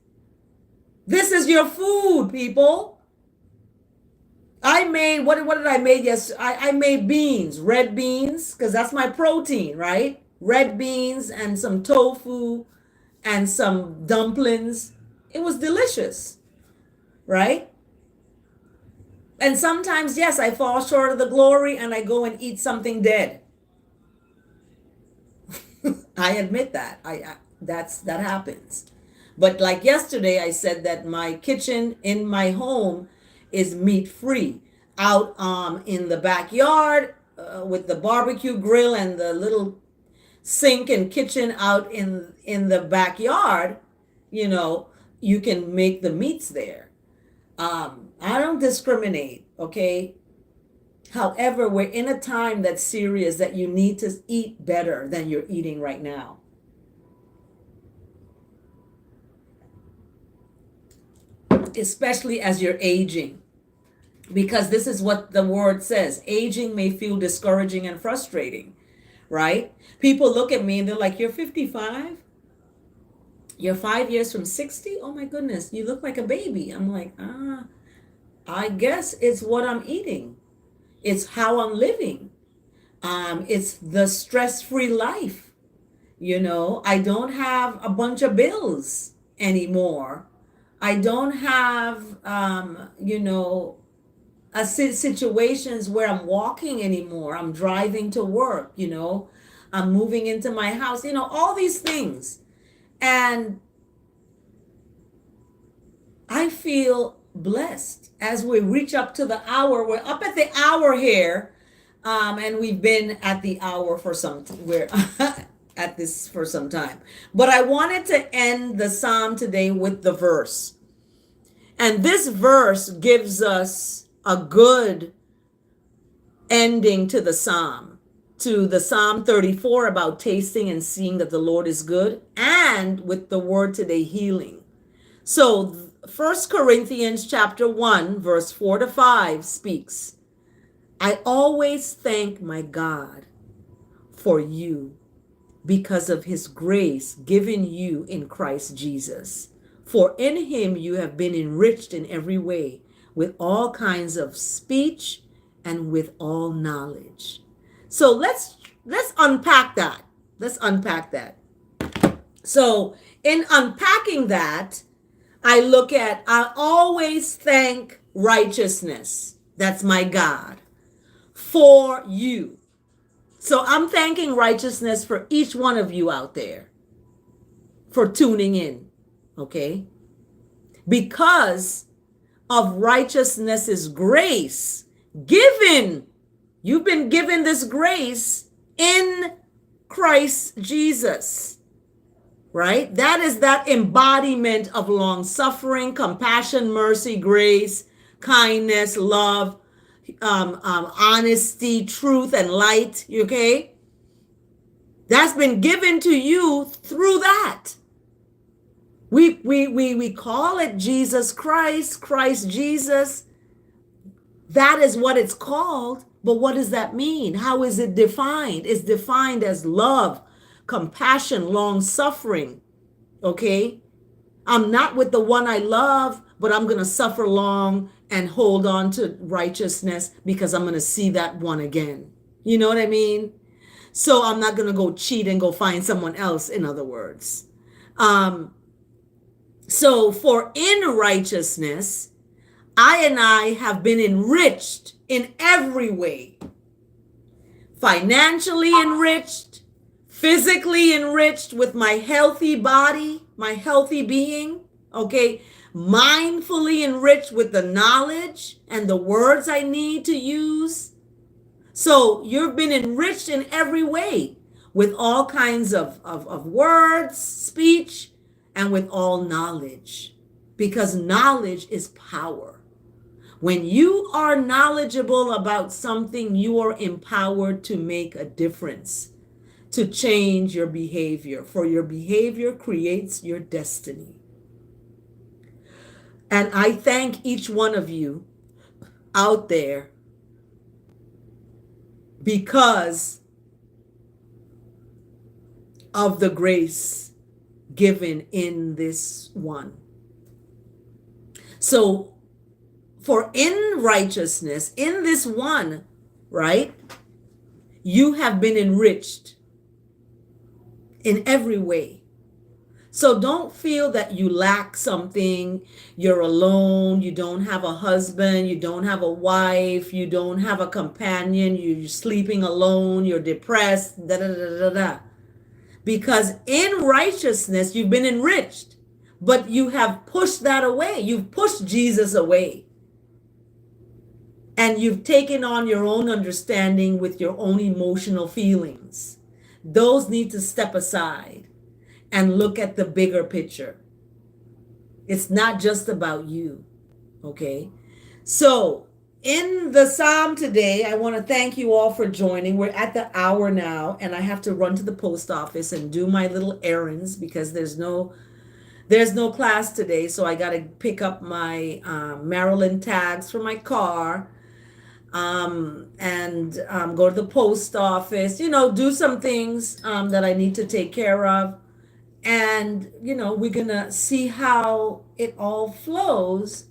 This is your food, people. I made, what did I make yesterday? I made beans, red beans, because that's my protein, right? Red beans and some tofu and some dumplings. It was delicious. right? And sometimes, yes, I fall short of the glory and I go and eat something dead. I admit that. That happens. But like yesterday, I said that my kitchen in my home is meat free. Out in the backyard with the barbecue grill and the little sink and kitchen out in the backyard, you know, you can make the meats there. I don't discriminate, okay? However, we're in a time that's serious that you need to eat better than you're eating right now. Especially as you're aging. Because this is what the word says. Aging may feel discouraging and frustrating, right? People look at me and they're like, "You're 55? You're 5 years from 60? Oh my goodness, you look like a baby." I'm like, I guess it's what I'm eating. It's how I'm living. It's the stress-free life. You know, I don't have a bunch of bills anymore. I don't have, situations where I'm walking anymore. I'm driving to work, I'm moving into my house, all these things. And I feel blessed as we reach up to the hour. We're up at the hour here. And we've been at the hour for we're at this for some time. But I wanted to end the psalm today with the verse. And this verse gives us a good ending to the psalm 34 about tasting and seeing that the Lord is good, and with the word today, healing. So 1 Corinthians chapter 1, verse 4-5 speaks, "I always thank my God for you because of his grace given you in Christ Jesus. For in him you have been enriched in every way, with all kinds of speech and with all knowledge." So let's unpack that. Let's unpack that. So in unpacking that, I look at, I always thank righteousness. That's my God. For you. So I'm thanking righteousness for each one of you out there for tuning in. Okay? Because of righteousness's grace given. You've been given this grace in Christ Jesus. Right? That is that embodiment of long suffering, compassion, mercy, grace, kindness, love, honesty, truth, and light. Okay? That's been given to you through that. We call it Jesus Christ, Christ Jesus. That is what it's called. But what does that mean? How is it defined? It's defined as love, compassion, long suffering. Okay? I'm not with the one I love, but I'm going to suffer long and hold on to righteousness because I'm going to see that one again. You know what I mean? So I'm not going to go cheat and go find someone else, in other words. So for in righteousness, I have been enriched in every way. Financially enriched, physically enriched with my healthy body, my healthy being, okay? Mindfully enriched with the knowledge and the words I need to use. So you've been enriched in every way with all kinds of words, speech, and with all knowledge, because knowledge is power. When you are knowledgeable about something, you are empowered to make a difference, to change your behavior, for your behavior creates your destiny. And I thank each one of you out there because of the grace given in this one. So for in righteousness, in this one, right, you have been enriched in every way. So don't feel that you lack something. You're alone. You don't have a husband. You don't have a wife. You don't have a companion. You're sleeping alone. You're depressed. Da da da da da. Because in righteousness, you've been enriched, but you have pushed that away. You've pushed Jesus away. And you've taken on your own understanding with your own emotional feelings. Those need to step aside and look at the bigger picture. It's not just about you, okay? So, in the psalm today, I want to thank you all for joining. We're at the hour now, and I have to run to the post office and do my little errands because there's no class today. So I got to pick up my Maryland tags for my car, and go to the post office. Do some things that I need to take care of. And, we're going to see how it all flows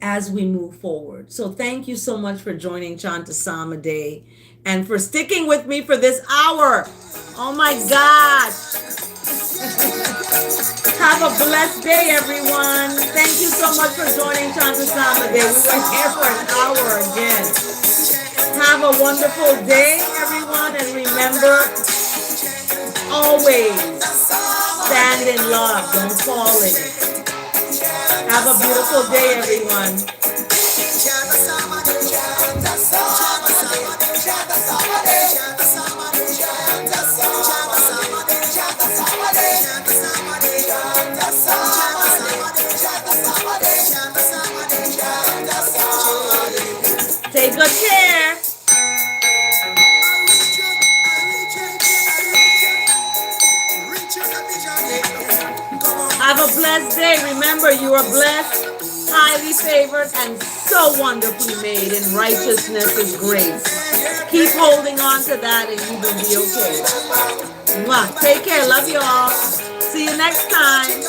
as we move forward. So thank you so much for joining Chant A Psalm A and for sticking with me for this hour. Oh my gosh. Have a blessed day, everyone. Thank you so much for joining Chant A Psalm A. We were here for an hour again. Have a wonderful day, everyone. And remember, always stand in love. Don't fall in it. Have a beautiful day, everyone. Take good care. Have a blessed day. Remember, you are blessed, highly favored, and so wonderfully made in righteousness and grace. Keep holding on to that and you will be okay. Mwah. Take care. Love you all. See you next time.